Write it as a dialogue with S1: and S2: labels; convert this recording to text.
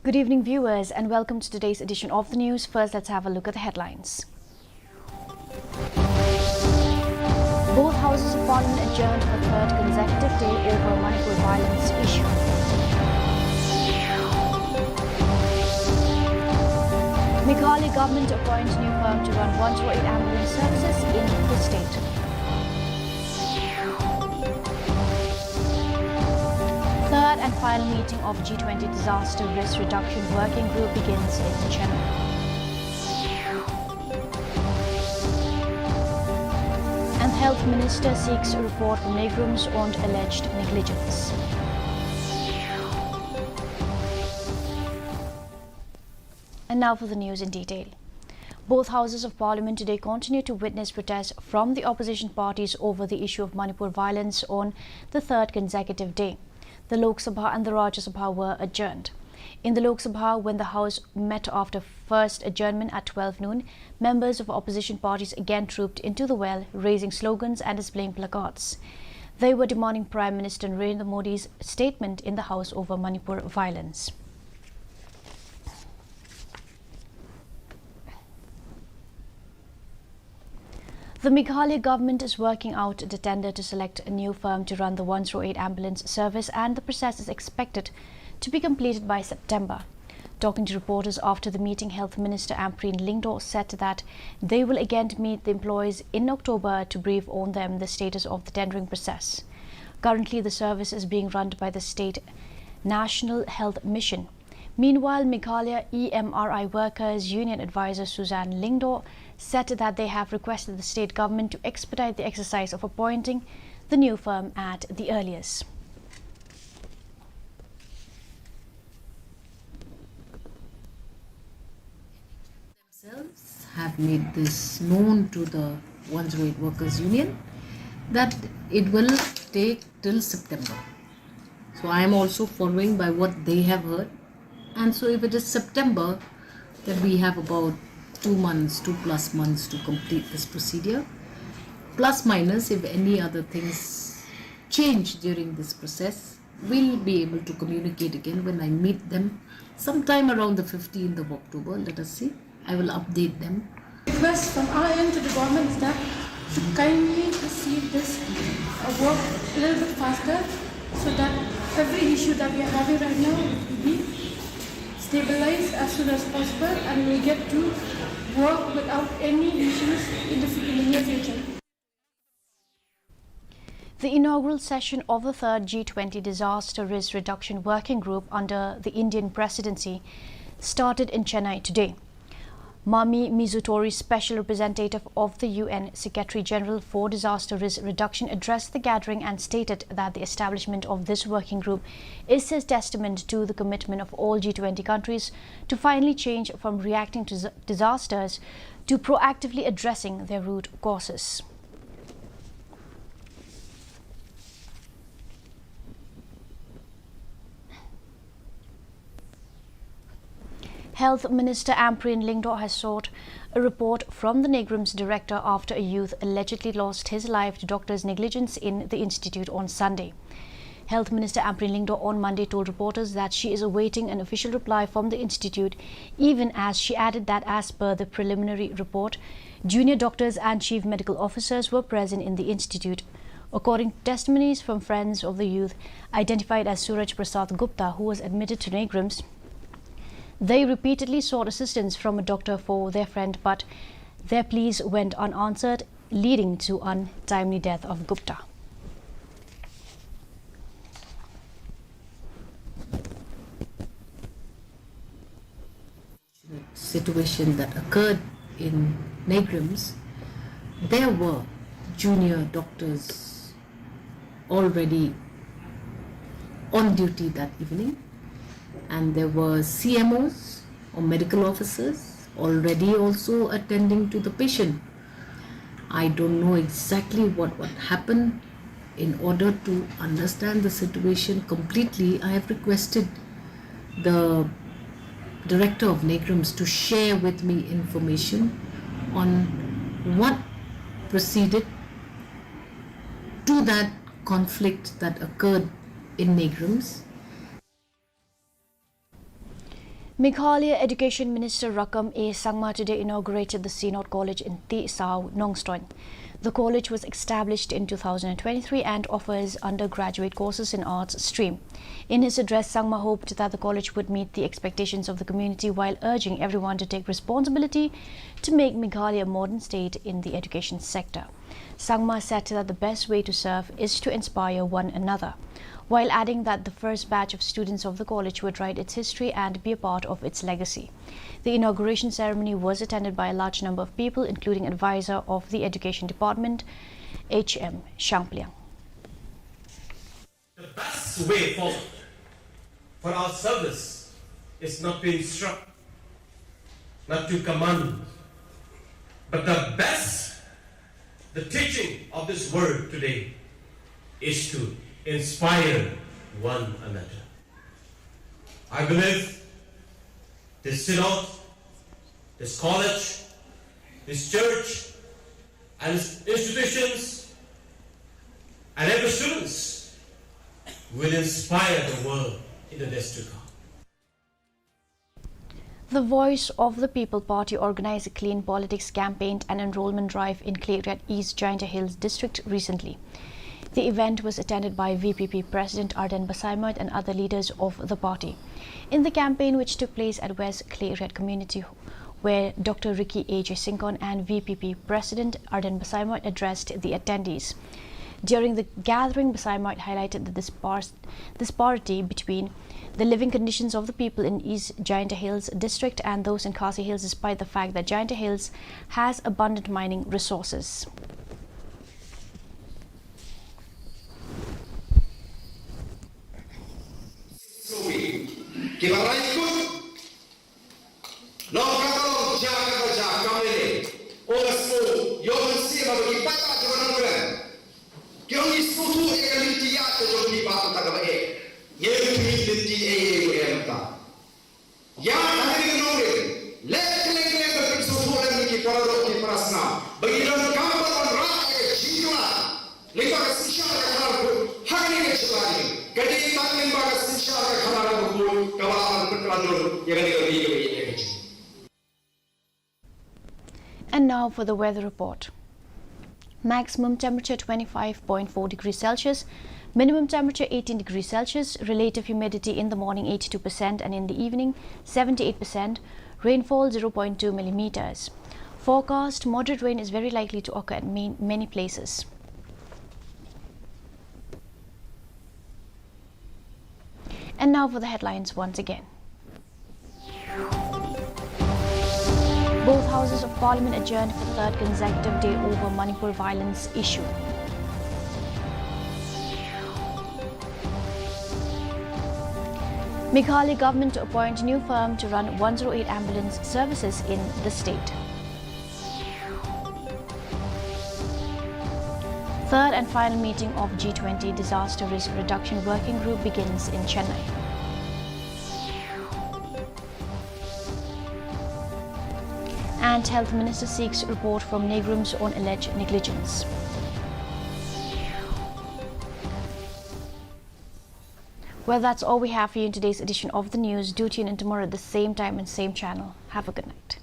S1: Good evening, viewers, and welcome to today's edition of the news. First, let's have a look at the headlines. Both houses of parliament adjourned for third consecutive day over Manipur violence issue. Meghalaya government appoints new firm to run 108 ambulance services in the state. Third and final meeting of G20 Disaster Risk Reduction Working Group begins in Chennai. And Health Minister seeks a report from Negrums on alleged negligence. And now for the news in detail. Both houses of parliament today continue to witness protests from the opposition parties over the issue of Manipur violence on the third consecutive day. The Lok Sabha and the Rajya Sabha were adjourned. In the Lok Sabha, when the House met after first adjournment at 12 noon, members of opposition parties again trooped into the well, raising slogans and displaying placards. They were demanding Prime Minister Narendra Modi's statement in the House over Manipur violence. The Meghalaya government is working out the tender to select a new firm to run the 108 ambulance service, and the process is expected to be completed by September. Talking to reporters after the meeting, Health Minister Ampreen Lingdo said that they will again meet the employees in October to brief on them the status of the tendering process. Currently, the service is being run by the State National Health Mission. Meanwhile, Meghalaya EMRI Workers Union advisor Suzanne Lingdo said that they have requested the state government to expedite the exercise of appointing the new firm at the earliest.
S2: Themselves have made this known to the 108 Workers Union that it will take till September. So I am also following by what they have heard. And so if it is September, then we have about 2 months, 2+ months to complete this procedure. Plus minus, if any other things change during this process, we'll be able to communicate again when I meet them sometime around the 15th of October. Let us see. I will update them.
S3: Request from our end to the government is that to kindly proceed this work a little bit faster so that every issue that we are having right now will be stabilized as soon as possible and we get to work without any issues in the near future.
S1: The inaugural session of the third G20 Disaster Risk Reduction Working Group under the Indian presidency started in Chennai today. Mami Mizutori, Special Representative of the UN Secretary General for Disaster Risk Reduction, addressed the gathering and stated that the establishment of this working group is a testament to the commitment of all G20 countries to finally change from reacting to disasters to proactively addressing their root causes. Health Minister Ampreen Lingdo has sought a report from the Negrums director after a youth allegedly lost his life to doctors' negligence in the institute on Sunday. Health Minister Ampreen Lingdo on Monday told reporters that she is awaiting an official reply from the institute, even as she added that as per the preliminary report, junior doctors and chief medical officers were present in the institute. According to testimonies from friends of the youth identified as Suraj Prasad Gupta, who was admitted to Negrums, they repeatedly sought assistance from a doctor for their friend, but their pleas went unanswered, leading to untimely death of Gupta.
S2: Situation that occurred in Negrums, there were junior doctors already on duty that evening, and there were CMOs or medical officers already also attending to the patient. I don't know exactly what happened. In order to understand the situation completely, I have requested the director of Negrums to share with me information on what proceeded to that conflict that occurred in Negrums.
S1: Meghalaya Education Minister Rakam A. Sangma today inaugurated the Synod College in Ti Sao, Nongstoin. The college was established in 2023 and offers undergraduate courses in arts stream. In his address, Sangma hoped that the college would meet the expectations of the community while urging everyone to take responsibility to make Meghalaya a modern state in the education sector. Sangma said that the best way to serve is to inspire one another, while adding that the first batch of students of the college would write its history and be a part of its legacy. The inauguration ceremony was attended by a large number of people, including advisor of the Education Department, H.M. Shampliang.
S4: The best way forward for our service is not to instruct, not to command, but the teaching of this word today is to inspire one another. I believe this synod, this college, this church, and its institutions, and every students will inspire the world in the days to come.
S1: The Voice of the People Party organized a clean politics campaign and enrollment drive in Clayret East Giant Hills district recently. The event was attended by VPP President Arden Basaimoit and other leaders of the party. In the campaign, which took place at West Clayret Community, where Dr. Ricky A. J. Sinkon and VPP President Arden Basaimoit addressed the attendees. During the gathering, Basaimoit highlighted the disparity between the living conditions of the people in East Giant Hills district and those in Khasi Hills, despite the fact that Giant Hills has abundant mining resources. And now for the weather report. Maximum temperature 25.4 degrees Celsius, minimum temperature 18 degrees Celsius, relative humidity in the morning 82% and in the evening 78%, rainfall 0.2 millimeters. Forecast moderate rain is very likely to occur at many places. And now for the headlines once again. Both houses of parliament adjourned for the third consecutive day over Manipur violence issue. Meghalaya government to appoint new firm to run 108 ambulance services in the state. Third and final meeting of G20 Disaster Risk Reduction Working Group begins in Chennai. And Health Minister seeks report from Negrums on alleged negligence. Well, that's all we have for you in today's edition of the news. Do tune in tomorrow at the same time and same channel. Have a good night.